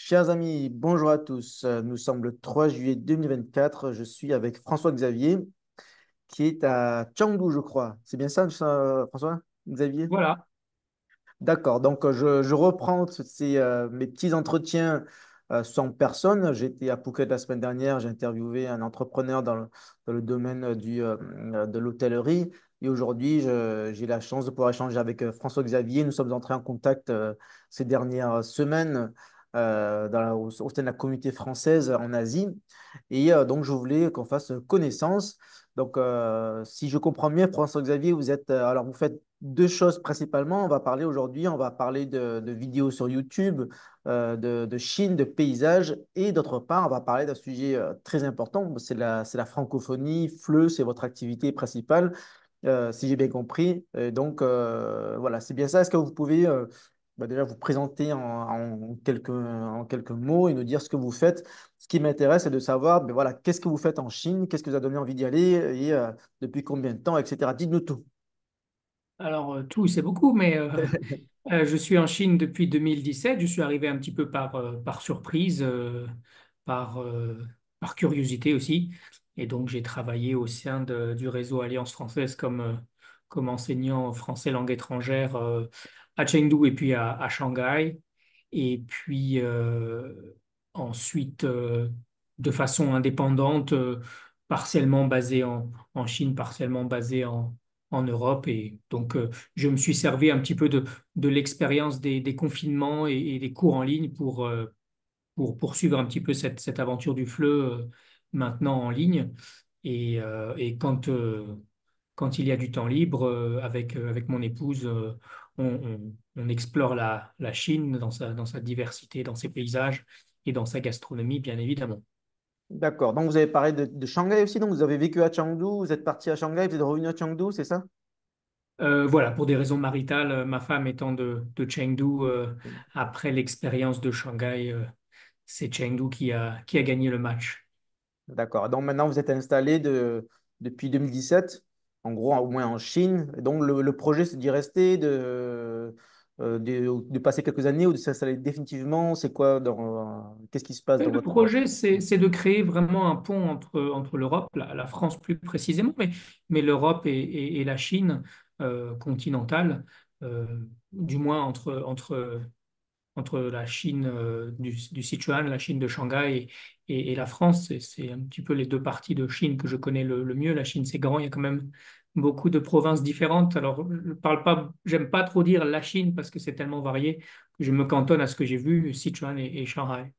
Chers amis, bonjour à tous. Nous sommes le 3 juillet 2024. Je suis avec François-Xavier qui est à Chengdu, je crois. C'est bien ça, François-Xavier? Voilà. D'accord, donc je reprends mes petits entretiens sans personne. J'étais à Phuket la semaine dernière, j'ai interviewé un entrepreneur dans le domaine de l'hôtellerie. Et aujourd'hui, j'ai la chance de pouvoir échanger avec François-Xavier. Nous sommes entrés en contact ces dernières semaines au sein de la communauté française en Asie. Et donc, je voulais qu'on fasse connaissance. Donc, si je comprends bien, François-Xavier, vous faites deux choses principalement. On va parler de vidéos sur YouTube, de Chine, de paysages, et d'autre part, on va parler d'un sujet très important, c'est la francophonie. FLE, c'est votre activité principale, si j'ai bien compris. Et donc, voilà, c'est bien ça. Est-ce que vous pouvez déjà vous présenter en quelques mots et nous dire ce que vous faites? Ce qui m'intéresse, c'est de savoir, ben voilà, qu'est-ce que vous faites en Chine, qu'est-ce qui vous a donné envie d'y aller et depuis combien de temps, etc. Dites-nous tout. Alors, tout, c'est beaucoup, mais je suis en Chine depuis 2017. Je suis arrivé un petit peu par surprise, par, euh, par curiosité aussi. Et donc, j'ai travaillé au sein du réseau Alliance française comme enseignant français langue étrangère à Chengdu et puis à Shanghai. Et puis, ensuite, de façon indépendante, partiellement basée en Chine, partiellement basée en Europe. Et donc, je me suis servi un petit peu de l'expérience des confinements et des cours en ligne pour poursuivre un petit peu cette aventure du FLE maintenant en ligne. Et quand il y a du temps libre, avec mon épouse, on explore la Chine dans sa diversité, dans ses paysages et dans sa gastronomie, bien évidemment. D'accord. Donc, vous avez parlé de Shanghai aussi. Donc, vous avez vécu à Chengdu, vous êtes parti à Shanghai, vous êtes revenu à Chengdu, c'est ça? Voilà, pour des raisons maritales, ma femme étant de Chengdu, après l'expérience de Shanghai, c'est Chengdu qui a gagné le match. D'accord. Donc, maintenant, vous êtes installé depuis 2017, en gros, au moins en Chine. Et donc, le projet, c'est d'y rester, de passer quelques années ou de s'installer définitivement. C'est quoi qu'est-ce qui se passe Et dans le votre... projet, c'est de créer vraiment un pont entre l'Europe, la France plus précisément, mais l'Europe et la Chine continentale, euh, du moins entre la Chine du Sichuan, la Chine de Shanghai et la France. C'est un petit peu les deux parties de Chine que je connais le mieux. La Chine, c'est grand, il y a quand même beaucoup de provinces différentes. Alors, je parle pas, j'aime pas trop dire la Chine parce que c'est tellement varié que je me cantonne à ce que j'ai vu, Sichuan et Shanghai.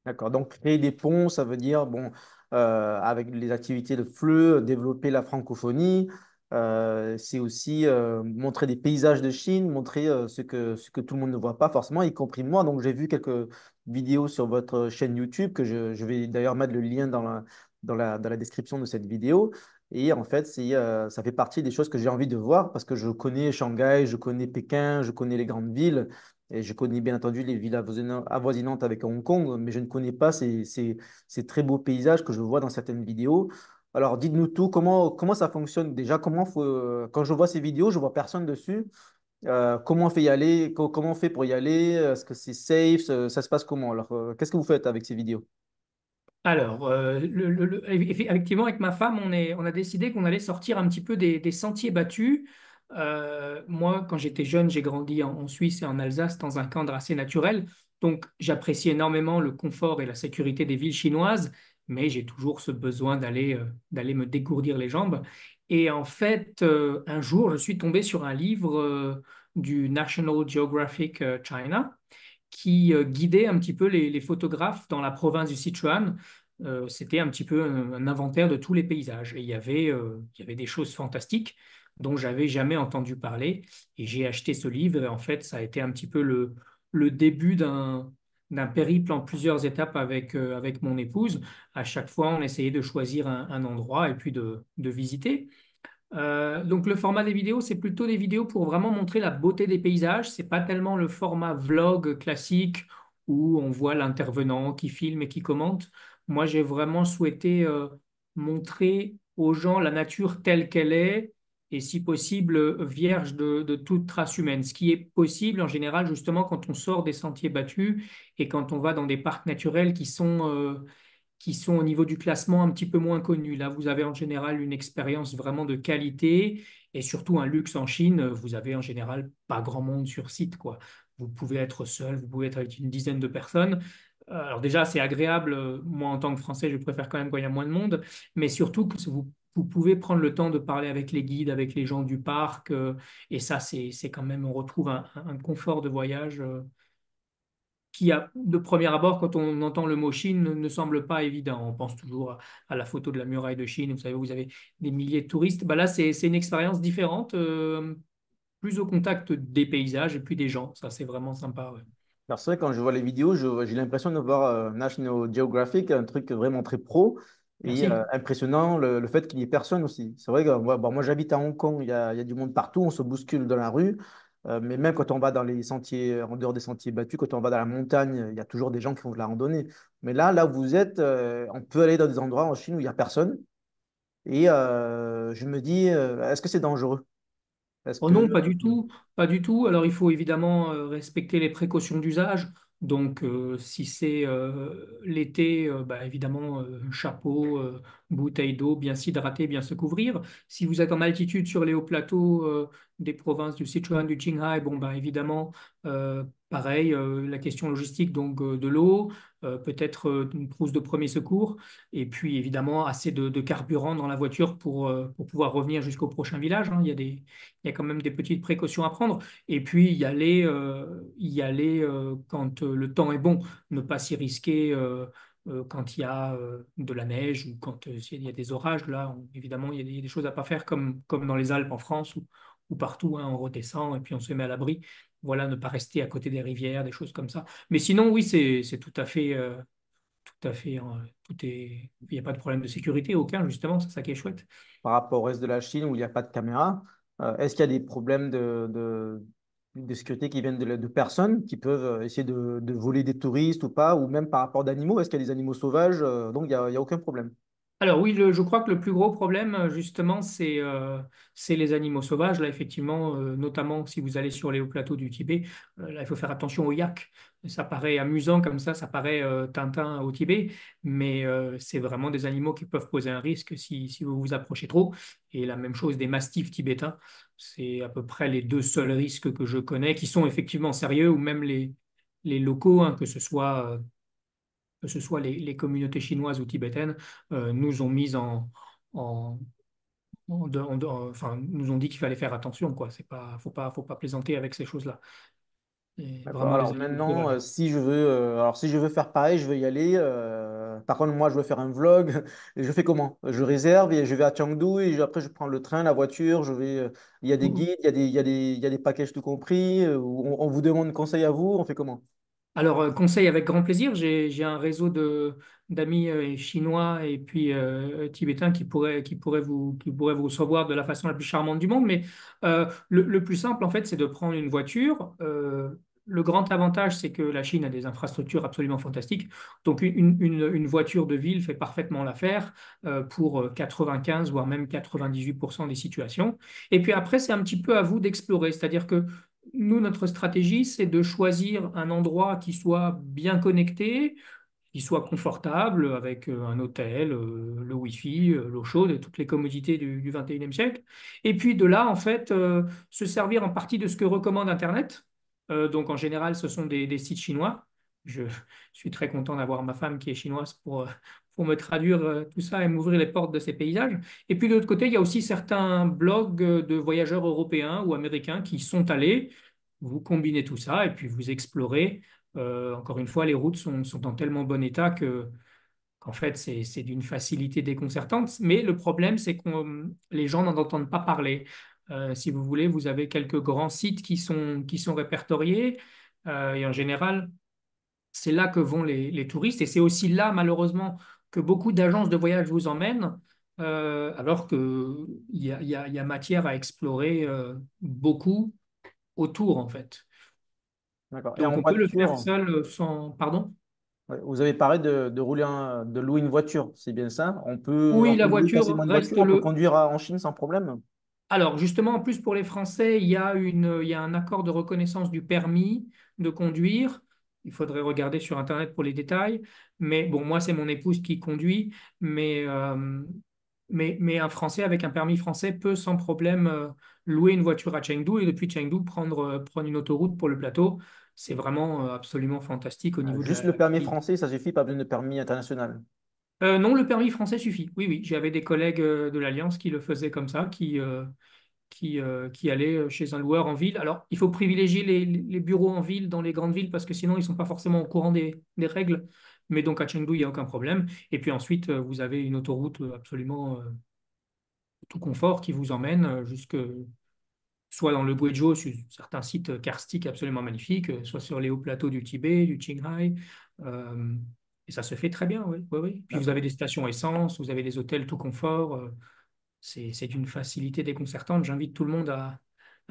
D'accord. Donc, créer des ponts, ça veut dire, bon, avec les activités de FLE, développer la francophonie. C'est aussi montrer des paysages de Chine, montrer ce que tout le monde ne voit pas forcément, y compris moi. Donc, j'ai vu quelques vidéos sur votre chaîne YouTube que je vais d'ailleurs mettre le lien dans la description de cette vidéo. Et en fait, ça fait partie des choses que j'ai envie de voir parce que je connais Shanghai, je connais Pékin, je connais les grandes villes. Et je connais bien entendu les villes avoisinantes avec Hong Kong, mais je ne connais pas ces très beaux paysages que je vois dans certaines vidéos. Alors, dites-nous tout, comment ça fonctionne déjà? Quand je vois ces vidéos, je vois personne dessus. Comment on fait y aller? Comment on fait pour y aller? Est-ce que c'est safe? Ça se passe comment? Alors, qu'est-ce que vous faites avec ces vidéos? Alors, effectivement, avec ma femme, on a décidé qu'on allait sortir un petit peu des sentiers battus. Moi, quand j'étais jeune, j'ai grandi en Suisse et en Alsace dans un cadre assez naturel. Donc, j'apprécie énormément le confort et la sécurité des villes chinoises, mais j'ai toujours ce besoin d'aller me dégourdir les jambes. Et en fait, un jour, je suis tombé sur un livre du National Geographic China qui guidait un petit peu les photographes dans la province du Sichuan. C'était un petit peu un inventaire de tous les paysages. Et il y avait des choses fantastiques dont j'avais jamais entendu parler. Et j'ai acheté ce livre. Et en fait, ça a été un petit peu le début d'un périple en plusieurs étapes avec mon épouse. À chaque fois, on essayait de choisir un endroit et puis de visiter. Donc le format des vidéos, c'est plutôt des vidéos pour vraiment montrer la beauté des paysages. C'est pas tellement le format vlog classique où on voit l'intervenant qui filme et qui commente. Moi, j'ai vraiment souhaité montrer aux gens la nature telle qu'elle est et si possible vierge de toute trace humaine. Ce qui est possible en général justement quand on sort des sentiers battus et quand on va dans des parcs naturels qui sont au niveau du classement un petit peu moins connus. Là, vous avez en général une expérience vraiment de qualité et surtout un luxe en Chine. Vous avez en général pas grand monde sur site, quoi. Vous pouvez être seul, vous pouvez être avec une dizaine de personnes. Alors déjà, c'est agréable. Moi, en tant que Français, je préfère quand même quand il y a moins de monde, mais surtout que vous pouvez prendre le temps de parler avec les guides, avec les gens du parc, et ça, c'est quand même, on retrouve un confort de voyage qui, de premier abord, quand on entend le mot Chine, ne semble pas évident. On pense toujours à la photo de la muraille de Chine. Vous savez, vous avez des milliers de touristes. Bah là, c'est une expérience différente, plus au contact des paysages et puis des gens. Ça, c'est vraiment sympa. Ouais. Alors c'est vrai, quand je vois les vidéos, j'ai l'impression de voir National Geographic, un truc vraiment très pro et Merci. impressionnant, le fait qu'il n'y ait personne aussi. C'est vrai que bon, moi j'habite à Hong Kong, il y a du monde partout, on se bouscule dans la rue, mais même quand on va dans les sentiers, en dehors des sentiers battus, quand on va dans la montagne, il y a toujours des gens qui font de la randonnée. Mais là où vous êtes, on peut aller dans des endroits en Chine où il n'y a personne et je me dis, est-ce que c'est dangereux? Est-ce Oh que... non, pas du tout, pas du tout. Alors il faut évidemment respecter les précautions d'usage. Donc si c'est l'été, bah, évidemment chapeau, bouteille d'eau, bien s'hydrater, bien se couvrir. Si vous êtes en altitude sur les hauts plateaux des provinces du Sichuan, du Qinghai, bon bah évidemment pareil, la question logistique donc de l'eau, peut-être une trousse de premier secours, et puis évidemment assez de carburant dans la voiture pour pouvoir revenir jusqu'au prochain village, hein. Il y a quand même des petites précautions à prendre. Et puis, y aller quand le temps est bon, ne pas s'y risquer quand il y a de la neige ou quand il y a des orages. Là, évidemment, il y a des choses à pas faire comme dans les Alpes en France ou partout, hein, on redescend et puis on se met à l'abri. Voilà, ne pas rester à côté des rivières, des choses comme ça. Mais sinon, oui, c'est tout à fait, il n'y a pas de problème de sécurité, aucun, justement, c'est ça qui est chouette. par rapport au reste de la Chine où il n'y a pas de caméra, est-ce qu'il y a des problèmes de sécurité qui viennent de personnes qui peuvent essayer de voler des touristes ou pas, ou même par rapport d'animaux? Est-ce qu'il y a des animaux sauvages? Donc il y a aucun problème. Alors oui, je crois que le plus gros problème, justement, c'est les animaux sauvages. Là, effectivement, notamment si vous allez sur les hauts plateaux du Tibet, là, il faut faire attention aux yaks. Ça paraît amusant comme ça paraît Tintin au Tibet, mais c'est vraiment des animaux qui peuvent poser un risque si vous vous approchez trop. Et la même chose des mastifs tibétains. C'est à peu près les deux seuls risques que je connais qui sont effectivement sérieux, ou même les locaux, hein, que ce soit les communautés chinoises ou tibétaines, nous ont mis en, enfin, nous ont dit qu'il fallait faire attention, quoi. C'est pas, faut pas plaisanter avec ces choses-là. Et D'accord. vraiment des Alors animaux maintenant, sauvages. si je veux faire pareil, je veux y aller. Par contre, moi, je veux faire un vlog. Et je fais comment? Je réserve et je vais à Chengdu et après, je prends le train, la voiture. Il y a des guides, il y a des packages tout compris. Où on vous demande conseil à vous. On fait comment? Alors, conseil avec grand plaisir. J'ai un réseau d'amis chinois et puis tibétains qui pourraient vous recevoir de la façon la plus charmante du monde. Mais le plus simple, en fait, c'est de prendre une voiture. Le grand avantage, c'est que la Chine a des infrastructures absolument fantastiques. Donc, une voiture de ville fait parfaitement l'affaire pour 95, voire même 98% des situations. Et puis après, c'est un petit peu à vous d'explorer. C'est-à-dire que nous, notre stratégie, c'est de choisir un endroit qui soit bien connecté, qui soit confortable, avec un hôtel, le Wi-Fi, l'eau chaude et toutes les commodités du 21e siècle. Et puis de là, en fait, se servir en partie de ce que recommande Internet. Donc en général, ce sont des sites chinois. Je suis très content d'avoir ma femme qui est chinoise pour me traduire tout ça et m'ouvrir les portes de ces paysages. Et puis de l'autre côté, il y a aussi certains blogs de voyageurs européens ou américains qui sont allés. Vous combinez tout ça et puis vous explorez. Encore une fois, les routes sont en tellement bon état qu'en fait, c'est d'une facilité déconcertante. Mais le problème, c'est que les gens n'en entendent pas parler. Si vous voulez, vous avez quelques grands sites qui sont répertoriés. Et en général, c'est là que vont les touristes. Et c'est aussi là, malheureusement, que beaucoup d'agences de voyage vous emmènent. Alors qu'il y a matière à explorer beaucoup autour, en fait. D'accord. Et Donc, en on peut le faire voiture, seul sans... Pardon? ouais, vous avez parlé de rouler de louer une voiture. C'est bien ça? On Oui, la peut louer voiture facilement une reste voiture. On peut le... conduire en Chine sans problème. Alors, justement, en plus, pour les Français, il y a un accord de reconnaissance du permis de conduire. Il faudrait regarder sur Internet pour les détails. Mais bon, moi, c'est mon épouse qui conduit. Mais, euh, mais un Français avec un permis français peut sans problème louer une voiture à Chengdu et depuis Chengdu prendre une autoroute pour le plateau. C'est vraiment absolument fantastique au niveau de Juste le la permis qualité. français, ça suffit, pas besoin de permis international. Non, le permis français suffit. Oui, oui, j'avais des collègues de l'Alliance qui le faisaient comme ça, qui allaient chez un loueur en ville. Alors, il faut privilégier les bureaux en ville, dans les grandes villes, parce que sinon, ils ne sont pas forcément au courant des règles. Mais donc, à Chengdu, il n'y a aucun problème. Et puis ensuite, vous avez une autoroute absolument tout confort qui vous emmène jusque soit dans le Guizhou, sur certains sites karstiques absolument magnifiques, soit sur les hauts plateaux du Tibet, du Qinghai. Euh, et ça se fait très bien, oui, oui, oui. Puis vous avez D'accord. des stations essence, vous avez des hôtels tout confort. C'est d'une facilité déconcertante. J'invite tout le monde à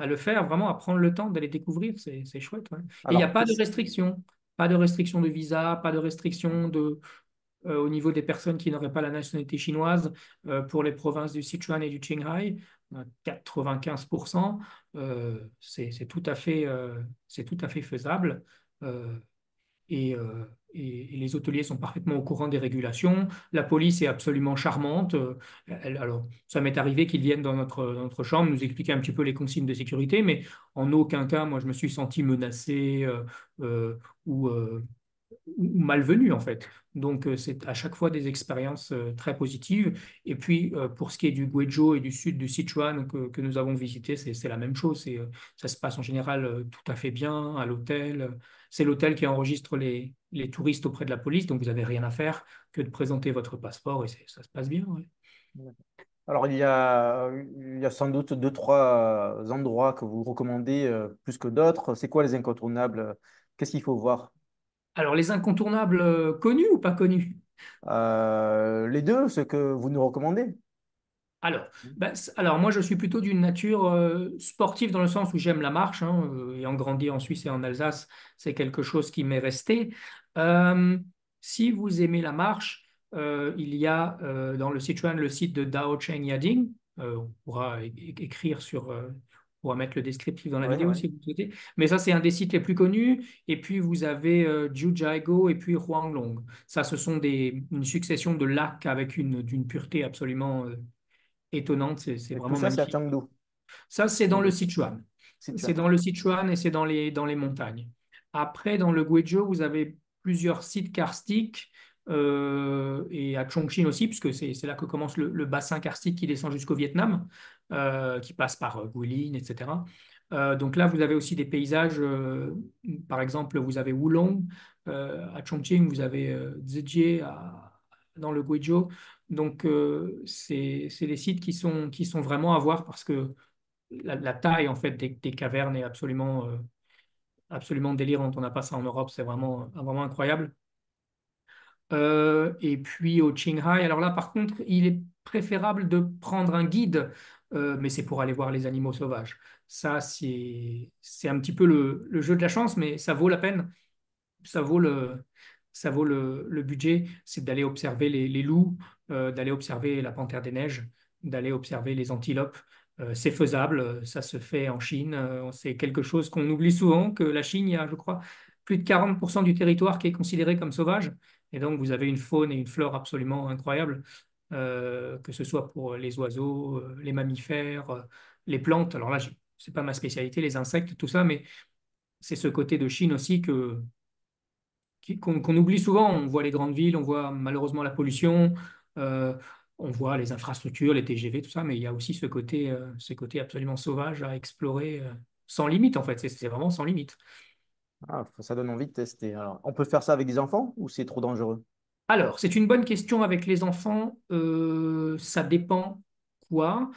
le faire, vraiment à prendre le temps d'aller découvrir. C'est chouette, ouais. Et il n'y a Alors, pas de restriction. Pas de restriction de visa, pas de restriction au niveau des personnes qui n'auraient pas la nationalité chinoise pour les provinces du Sichuan et du Qinghai. 95%, c'est tout à fait faisable. Euh, et les hôteliers sont parfaitement au courant des régulations. La police est absolument charmante. Alors, ça m'est arrivé qu'ils viennent dans notre chambre nous expliquer un petit peu les consignes de sécurité, mais en aucun cas, moi, je me suis senti menacé euh, ou, euh, ou malvenu, en fait. Donc, c'est à chaque fois des expériences très positives. Et puis, pour ce qui est du Guizhou et du sud du Sichuan que nous avons visité, c'est la même chose. Ça se passe en général tout à fait bien à l'hôtel. C'est l'hôtel qui enregistre les touristes auprès de la police, donc vous n'avez rien à faire que de présenter votre passeport et ça se passe bien. Ouais. alors, il y a sans doute deux, trois endroits que vous recommandez plus que d'autres. C'est quoi les incontournables? Qu'est-ce qu'il faut voir? Alors, les incontournables connus ou pas connus? Les deux, ce que vous nous recommandez. Alors, alors moi je suis plutôt d'une nature sportive dans le sens où j'aime la marche, hein, ayant grandi en Suisse et en Alsace, c'est quelque chose qui m'est resté. Euh, Si vous aimez la marche, il y a dans le Sichuan le site de Dao Cheng Yading. On pourra écrire on pourra mettre le descriptif dans la Oui, vidéo oui. si vous souhaitez. Mais ça, c'est un des sites les plus connus. Et puis, vous avez Jiuzhaigou et puis Huanglong. Ça, ce sont une succession de lacs avec d'une pureté absolument étonnante, c'est Et tout vraiment ça, c'est à magnifique. Chengdu. Ça, c'est dans le Chengdu. Sichuan. C'est Sichuan. dans le Sichuan et c'est dans les montagnes. Après, dans le Guizhou, vous avez plusieurs sites karstiques et à Chongqing aussi, puisque c'est là que commence le bassin karstique qui descend jusqu'au Vietnam, qui passe par Guilin, etc. Donc là, vous avez aussi des paysages. Par exemple, vous avez Wulong à Chongqing, vous avez Zhejiang dans le Guizhou. Donc, c'est des sites qui sont vraiment à voir parce que la taille en fait des cavernes est absolument délirante. On n'a pas ça en Europe, c'est vraiment incroyable. Et puis au Qinghai, alors là par contre, il est préférable de prendre un guide, mais c'est pour aller voir les animaux sauvages. Ça, c'est un petit peu le jeu de la chance, mais ça vaut la peine. Ça vaut le budget, c'est d'aller observer les loups, d'aller observer la panthère des neiges, d'aller observer les antilopes. C'est faisable, ça se fait en Chine. C'est quelque chose qu'on oublie souvent, que la Chine, il y a, je crois, plus de 40% du territoire qui est considéré comme sauvage. Et donc, vous avez une faune et une flore absolument incroyables, que ce soit pour les oiseaux, les mammifères, les plantes. Alors là, c'est pas ma spécialité, les insectes, tout ça, mais c'est ce côté de Chine aussi qu'on oublie souvent. On voit les grandes villes, on voit malheureusement la pollution, euh, on voit les infrastructures, les TGV, tout ça, mais il y a aussi ce côté absolument sauvage à explorer sans limite, en fait. C'est vraiment sans limite. Ah, ça donne envie de tester. Alors, on peut faire ça avec des enfants ou c'est trop dangereux? Alors, c'est une bonne question avec les enfants. Ça dépend quoi.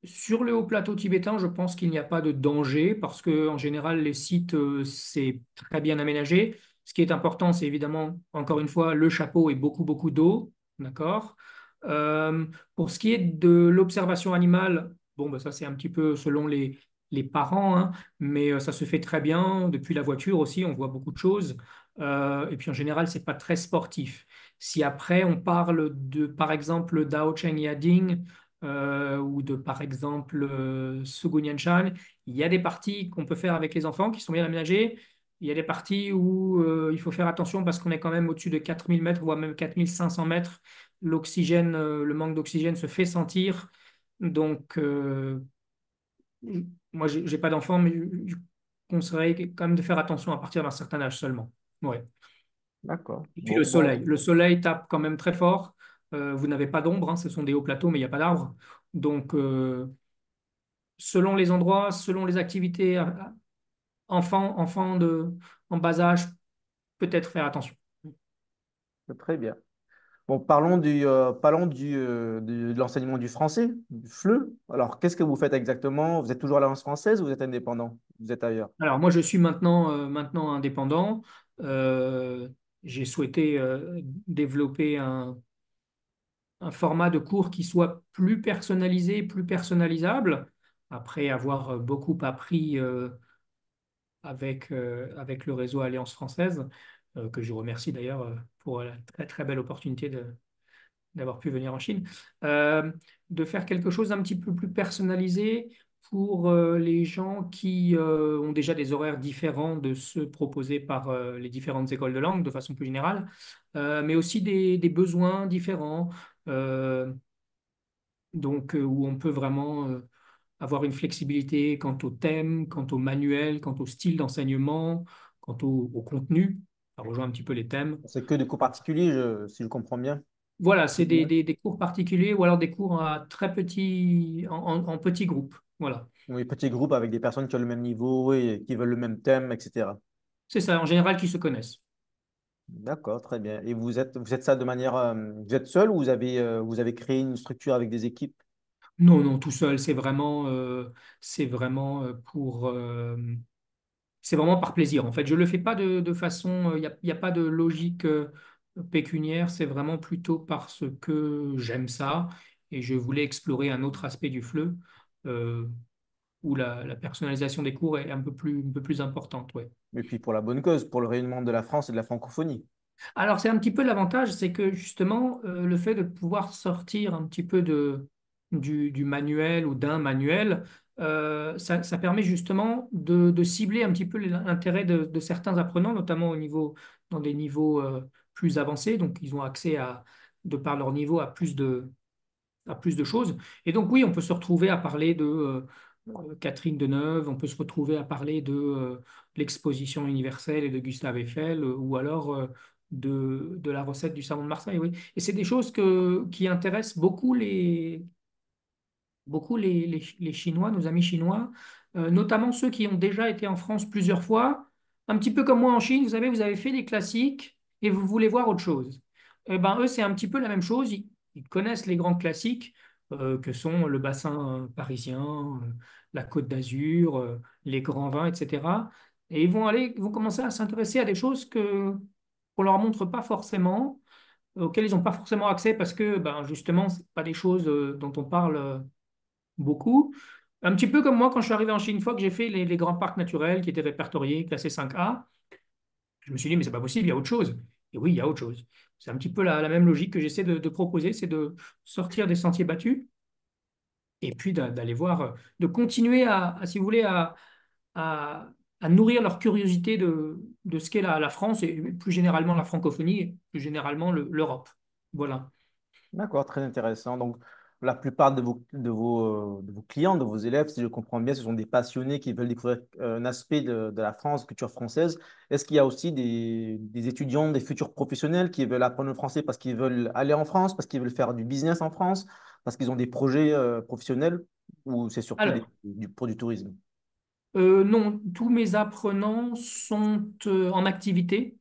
Sur le haut plateau tibétain, je pense qu'il n'y a pas de danger parce que en général, les sites, c'est très bien aménagé. Ce qui est important, c'est évidemment, encore une fois, le chapeau et beaucoup d'eau. D'accord? Euh, pour ce qui est de l'observation animale, bon, bah, ça, c'est un petit peu selon les parents, hein, mais ça se fait très bien. Depuis la voiture aussi, on voit beaucoup de choses. Et puis en général, c'est pas très sportif. Si après, on parle de, par exemple, Dao Cheng Yading, ou de, par exemple, Sugunyanshan. Il y a des parties qu'on peut faire avec les enfants qui sont bien aménagées. Il y a des parties où il faut faire attention parce qu'on est quand même au-dessus de 4000 mètres, voire même 4500 mètres. L'oxygène, le manque d'oxygène se fait sentir. Donc, moi, j'ai pas d'enfant, mais je conseillerais quand même de faire attention à partir d'un certain âge seulement. Ouais. D'accord. Et puis Bon, bon, le soleil tape quand même très fort. Vous n'avez pas d'ombre, hein, ce sont des hauts plateaux, mais il n'y a pas d'arbres. Donc, selon les endroits, selon les activités, enfants en bas âge, peut-être faire attention. très bien. Bon, de l'enseignement du français, du FLE. Alors, qu'est-ce que vous faites exactement? Vous êtes toujours à l'Alliance française ou vous êtes indépendant? Vous êtes ailleurs? Alors, moi, je suis maintenant indépendant. Euh, j'ai souhaité développer un format de cours qui soit plus personnalisé, plus personnalisable, après avoir beaucoup appris avec le réseau Alliance française, que je remercie d'ailleurs pour la très très belle opportunité d'avoir pu venir en Chine, euh, de faire quelque chose d'un petit peu plus personnalisé pour les gens qui ont déjà des horaires différents de ceux proposés par les différentes écoles de langue de façon plus générale, mais aussi des besoins différents. euh, où on peut vraiment avoir une flexibilité quant au thème, quant au manuel, quant au style d'enseignement, quant au contenu. Ça rejoint un petit peu les thèmes. C'est que des cours particuliers, si je comprends bien. Voilà, c'est des cours particuliers ou alors des cours à très petits, en petits groupes. Voilà. Oui, petits groupes avec des personnes qui ont le même niveau et qui veulent le même thème, etc. C'est ça, en général, qui se connaissent. D'accord, très bien. Et vous êtes ça de manière, vous êtes seul ou vous avez créé une structure avec des équipes? Non, non, tout seul, c'est vraiment c'est vraiment par plaisir. En fait, je le fais pas de façon, y a pas de logique pécuniaire. C'est vraiment plutôt parce que j'aime ça et je voulais explorer un autre aspect du FLE euh, où la personnalisation des cours est un peu plus importante. Ouais. Et puis pour la bonne cause, pour le rayonnement de la France et de la francophonie. Alors, c'est un petit peu l'avantage, c'est que justement, le fait de pouvoir sortir un petit peu du manuel ou d'un manuel, ça permet justement de cibler un petit peu l'intérêt de certains apprenants, notamment dans des niveaux plus avancés. Donc, ils ont accès de par leur niveau, à plus de choses. Et donc, oui, on peut se retrouver à parler de Catherine Deneuve, on peut se retrouver à parler de l'exposition universelle et de Gustave Eiffel, ou alors de la recette du savon de Marseille, oui. Et c'est des choses qui intéressent beaucoup les Chinois, nos amis chinois, notamment ceux qui ont déjà été en France plusieurs fois, un petit peu comme moi en Chine, vous avez fait des classiques et vous voulez voir autre chose. Eh ben, eux, c'est un petit peu la même chose. Ils connaissent les grands classiques que sont le bassin parisien, la Côte d'Azur, les grands vins, etc. Et ils vont commencer à s'intéresser à des choses qu'on leur montre pas forcément, auxquelles ils n'ont pas forcément accès parce que, ben, justement, c'est pas des choses dont on parle beaucoup. Un petit peu comme moi quand je suis arrivé en Chine, une fois que j'ai fait les grands parcs naturels qui étaient répertoriés, classés 5A, je me suis dit, mais c'est pas possible, il y a autre chose. Et oui, il y a autre chose. C'est un petit peu la même logique que j'essaie de proposer, c'est de sortir des sentiers battus et puis d'aller voir, de continuer si vous voulez, à, à nourrir leur curiosité de ce qu'est la France et plus généralement la francophonie et plus généralement l'Europe. Voilà. D'accord, très intéressant. Donc, la plupart de vos clients, de vos élèves, si je comprends bien, ce sont des passionnés qui veulent découvrir un aspect de la France, culture française. Est-ce qu'il y a aussi des étudiants, des futurs professionnels qui veulent apprendre le français parce qu'ils veulent aller en France, parce qu'ils veulent faire du business en France, parce qu'ils ont des projets professionnels, ou c'est surtout Alors, pour du tourisme? non, tous mes apprenants sont en activité.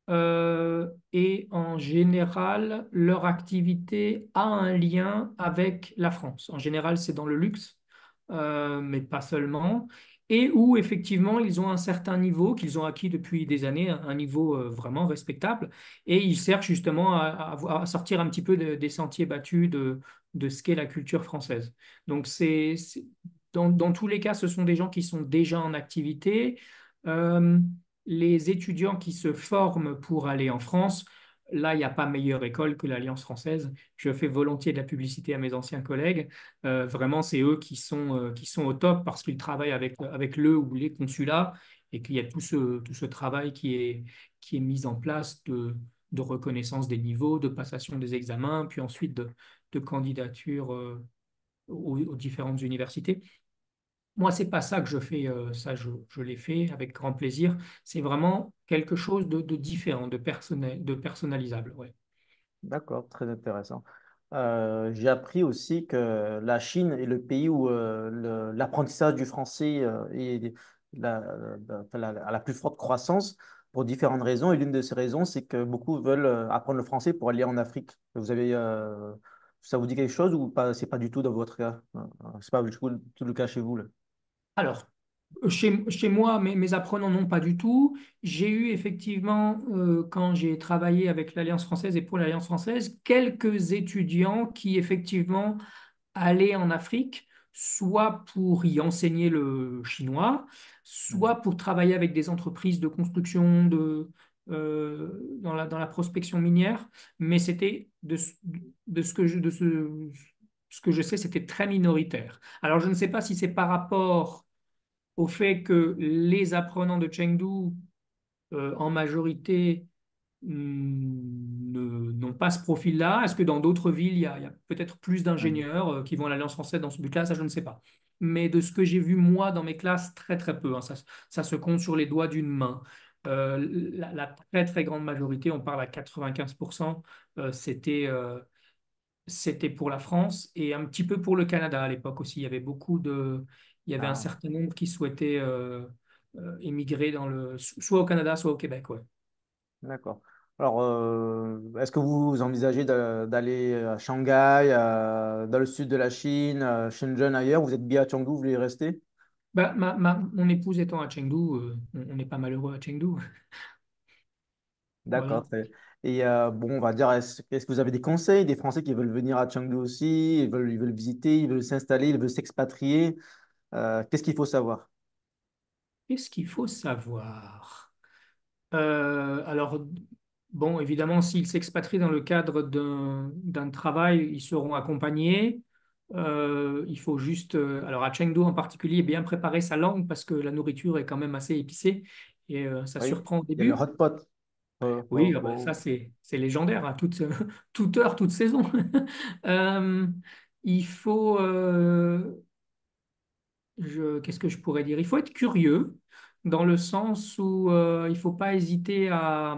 Et en général, leur activité a un lien avec la France. En général, c'est dans le luxe, mais pas seulement, et où effectivement, ils ont un certain niveau qu'ils ont acquis depuis des années, un niveau vraiment respectable, et ils cherchent justement à sortir un petit peu des sentiers battus de ce qu'est la culture française. Donc, dans tous les cas, ce sont des gens qui sont déjà en activité. Euh, les étudiants qui se forment pour aller en France, Là, il n'y a pas meilleure école que l'Alliance française. Je fais volontiers de la publicité à mes anciens collègues. Vraiment, c'est eux qui sont au top parce qu'ils travaillent avec le ou les consulats et qu'il y a tout ce travail qui est mis en place de reconnaissance des niveaux, de passation des examens, puis ensuite de candidature aux différentes universités. Moi, c'est pas ça que je fais, ça je l'ai fait avec grand plaisir. C'est vraiment quelque chose de différent, de personnalisable. Ouais. D'accord, très intéressant. J'ai appris aussi que la Chine est le pays où l'apprentissage du français est à la plus forte croissance pour différentes raisons. Et l'une de ces raisons, c'est que beaucoup veulent apprendre le français pour aller en Afrique. Ça vous dit quelque chose ou pas? C'est pas du tout dans votre cas. C'est pas du tout le cas chez vous, là. Alors, chez moi, mes apprenants, non, pas du tout. J'ai eu effectivement, quand j'ai travaillé avec l'Alliance française et pour l'Alliance française, quelques étudiants qui effectivement allaient en Afrique, soit pour y enseigner le chinois, soit pour travailler avec des entreprises de construction, dans la prospection minière. Mais c'était ce que je sais, c'était très minoritaire. Alors, je ne sais pas si c'est par rapport au fait que les apprenants de Chengdu, en majorité, n'ont pas ce profil-là. Est-ce que dans d'autres villes, il y a peut-être plus Mhm. d'ingénieurs qui vont à l'Alliance française dans ce but-là? Ça, je ne sais pas. Mais de ce que j'ai vu, moi, dans mes classes, très, très peu, hein. Ça se compte sur les doigts d'une main. La très, très grande majorité, on parle à 95%, c'était pour la France et un petit peu pour le Canada à l'époque aussi. Il y avait un Ah, certain nombre qui souhaitaient émigrer soit au Canada, soit au Québec. Ouais. d'accord. Alors, est-ce que vous envisagez d'aller à Shanghai, dans le sud de la Chine, Shenzhen, ailleurs? Vous êtes bien à Chengdu, vous voulez y rester? Bah, mon épouse étant à Chengdu, on n'est pas malheureux à Chengdu. D'accord. Voilà. Et bon, on va dire, est-ce que vous avez des conseils des Français qui veulent venir à Chengdu aussi? Ils veulent visiter, ils veulent s'installer, ils veulent s'expatrier. Qu'est-ce qu'il faut savoir? Qu'est-ce qu'il faut savoir? Alors, bon, évidemment, s'ils s'expatrient dans le cadre d'un travail, ils seront accompagnés. Il faut juste, alors à Chengdu en particulier, bien préparer sa langue parce que la nourriture est quand même assez épicée et ça Oui, surprend au il y a le début. hot pot. Oui, ah bah, ça c'est légendaire à toute heure, toute saison. Euh, il faut, qu'est-ce que je pourrais dire? Il faut être curieux dans le sens où il ne faut pas hésiter à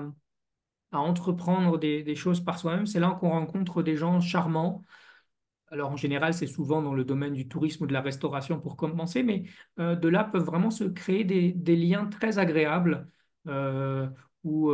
entreprendre des choses par soi-même. C'est là qu'on rencontre des gens charmants. Alors en général, c'est souvent dans le domaine du tourisme ou de la restauration pour commencer, mais de là peuvent vraiment se créer des liens très agréables où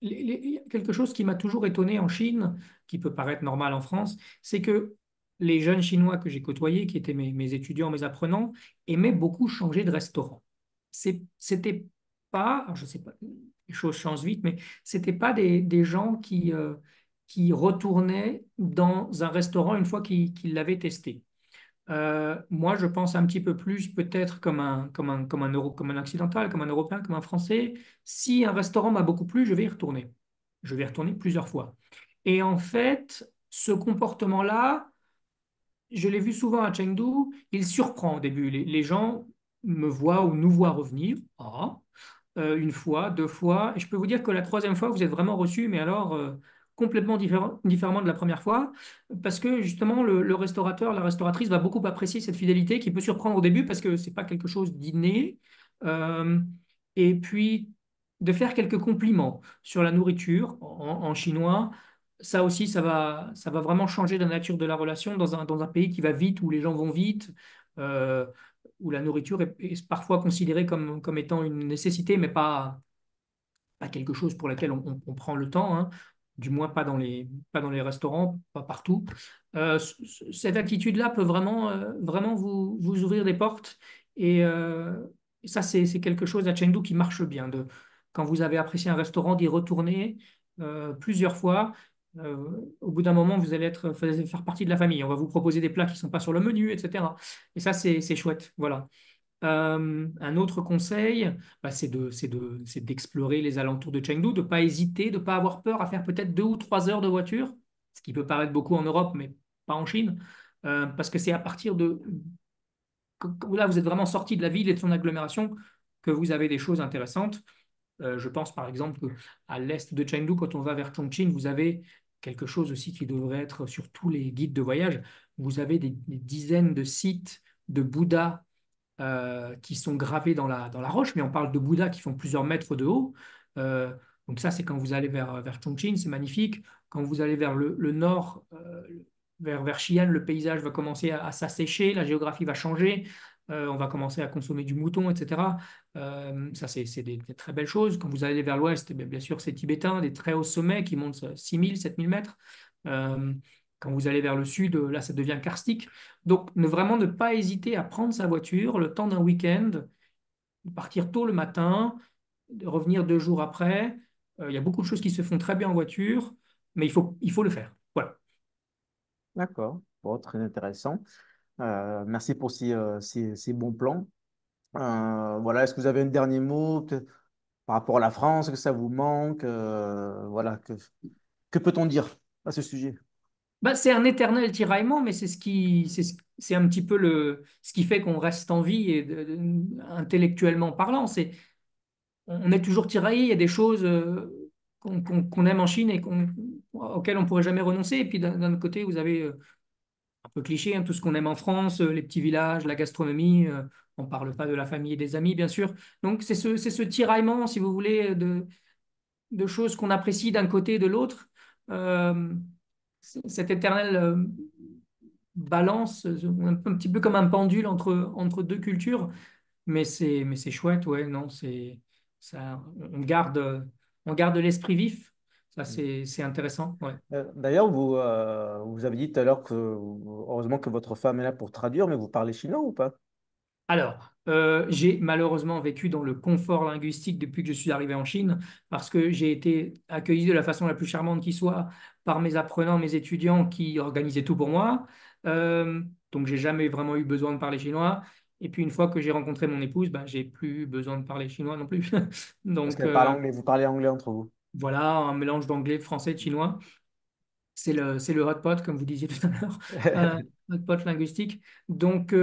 quelque chose qui m'a toujours étonné en Chine, qui peut paraître normal en France, c'est que les jeunes Chinois que j'ai côtoyés, qui étaient mes étudiants, mes apprenants, aimaient beaucoup changer de restaurant. C'était pas, alors je sais pas, les choses changent vite, mais c'était pas des gens qui retournaient dans un restaurant une fois qu'ils l'avaient testé. Moi, je pense un petit peu plus peut-être comme un occidental, comme un Européen, comme un Français. Si un restaurant m'a beaucoup plu, je vais y retourner. Je vais y retourner plusieurs fois. Et en fait, ce comportement-là, je l'ai vu souvent à Chengdu, il surprend au début. Les gens me voient ou nous voient revenir. Ah, une fois, deux fois. Et je peux vous dire que la troisième fois, vous êtes vraiment reçu, mais alors complètement différemment de la première fois, parce que justement, le restaurateur, la restauratrice va beaucoup apprécier cette fidélité qui peut surprendre au début parce que c'est pas quelque chose d'inné. Euh, et puis, de faire quelques compliments sur la nourriture en chinois. Ça aussi, ça va vraiment changer la nature de la relation dans un pays qui va vite, où les gens vont vite. Euh, où la nourriture est parfois considérée comme étant une nécessité, mais pas quelque chose pour laquelle on prend le temps, hein. Du moins pas dans les restaurants, pas partout. Cette attitude-là peut vraiment vous ouvrir des portes. Et ça, c'est quelque chose à Chengdu qui marche bien. Quand vous avez apprécié un restaurant, d'y retourner plusieurs fois. Au bout d'un moment, vous allez faire partie de la famille. On va vous proposer des plats qui ne sont pas sur le menu, etc. Et ça, c'est chouette. Voilà. Un autre conseil, bah, c'est d'explorer les alentours de Chengdu, de ne pas hésiter, de ne pas avoir peur à faire peut-être 2 ou 3 heures de voiture, ce qui peut paraître beaucoup en Europe, mais pas en Chine. Parce que c'est à partir de là, vous êtes vraiment sorti de la ville et de son agglomération que vous avez des choses intéressantes. Je pense par exemple à l'est de Chengdu, quand on va vers Chongqing, vous avez quelque chose aussi qui devrait être sur tous les guides de voyage. Vous avez des dizaines de sites de Bouddha qui sont gravés dans la roche, mais on parle de Bouddha qui font plusieurs mètres de haut. Euh, donc ça, c'est quand vous allez vers Chongqing, c'est magnifique. Quand vous allez vers le nord, vers Xi'an, le paysage va commencer à s'assécher, la géographie va changer, on va commencer à consommer du mouton, etc. Ça, c'est des très belles choses. Quand vous allez vers l'ouest, eh bien sûr, c'est tibétain, des très hauts sommets qui montent 6000, 7000 mètres. Euh, Quand vous allez vers le sud, là, ça devient karstique. Donc, vraiment ne pas hésiter à prendre sa voiture le temps d'un week-end, partir tôt le matin, de revenir 2 jours après. Il y a beaucoup de choses qui se font très bien en voiture, mais il faut le faire. Voilà. D'accord. Bon, très intéressant. Merci pour ces bons plans. Voilà, est-ce que vous avez un dernier mot par rapport à la France, que ça vous manque? Voilà, que peut-on dire à ce sujet? Bah, c'est un éternel tiraillement, mais c'est un petit peu ce qui fait qu'on reste en vie et intellectuellement parlant. On est toujours tiraillé. Il y a des choses qu'on aime en Chine et auxquelles on pourrait jamais renoncer. Et puis d'un autre côté, vous avez un peu cliché, hein, tout ce qu'on aime en France, les petits villages, la gastronomie. On ne parle pas de la famille et des amis, bien sûr. Donc c'est ce tiraillement, si vous voulez, de choses qu'on apprécie d'un côté et de l'autre. Euh, Cette éternelle balance, un petit peu comme un pendule entre deux cultures. Mais c'est chouette, ouais, non, ça, on garde l'esprit vif. Ça, c'est intéressant, ouais. D'ailleurs, vous avez dit tout à l'heure que heureusement que votre femme est là pour traduire, mais vous parlez chinois ou pas? Alors, j'ai malheureusement vécu dans le confort linguistique depuis que je suis arrivé en Chine, parce que j'ai été accueilli de la façon la plus charmante qui soit par mes apprenants, mes étudiants qui organisaient tout pour moi. Donc, j'ai jamais vraiment eu besoin de parler chinois. Et puis, une fois que j'ai rencontré mon épouse, ben, j'ai plus besoin de parler chinois non plus. Parce Donc, qu'elle parle anglais, vous parlez anglais entre vous. voilà, un mélange d'anglais, de français, de chinois. C'est le hot pot, comme vous disiez tout à l'heure, hot pot linguistique. Donc,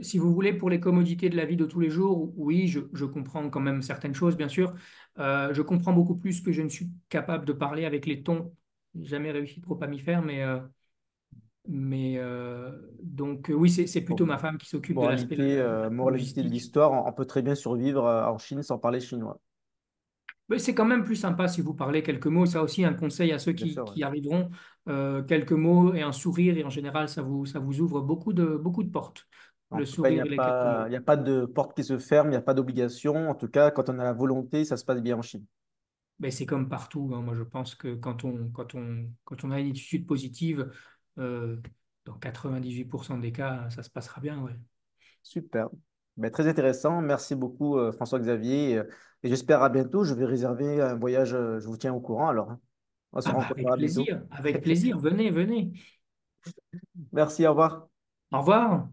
si vous voulez, pour les commodités de la vie de tous les jours, oui, je comprends quand même certaines choses, bien sûr. Je comprends beaucoup plus que je ne suis capable de parler avec les tons. J'ai jamais réussi trop à m'y faire, donc, oui, c'est plutôt Bon, ma femme qui s'occupe de l'aspect moralité de logistique. l'histoire, on peut très bien survivre en Chine sans parler chinois. Mais c'est quand même plus sympa si vous parlez quelques mots. Ça aussi, un conseil à ceux Bien sûr, ouais. qui arriveront. Quelques mots et un sourire. Et en général, ça vous ouvre beaucoup de portes. En Le tout cas, sourire et les quelques mots. il y a pas de porte qui se ferme, il n'y a pas d'obligation. En tout cas, quand on a la volonté, ça se passe bien en Chine. Mais c'est comme partout, hein. Moi, je pense que quand on a une attitude positive, euh, dans 98% des cas, ça se passera bien. Ouais. Super. Ben, très intéressant. Merci beaucoup, François-Xavier. Et j'espère à bientôt. Je vais réserver un voyage. Je vous tiens au courant alors, hein. On se Ah bah, avec rencontrera bientôt. plaisir. Avec plaisir. Venez, venez. Merci, au revoir. Au revoir.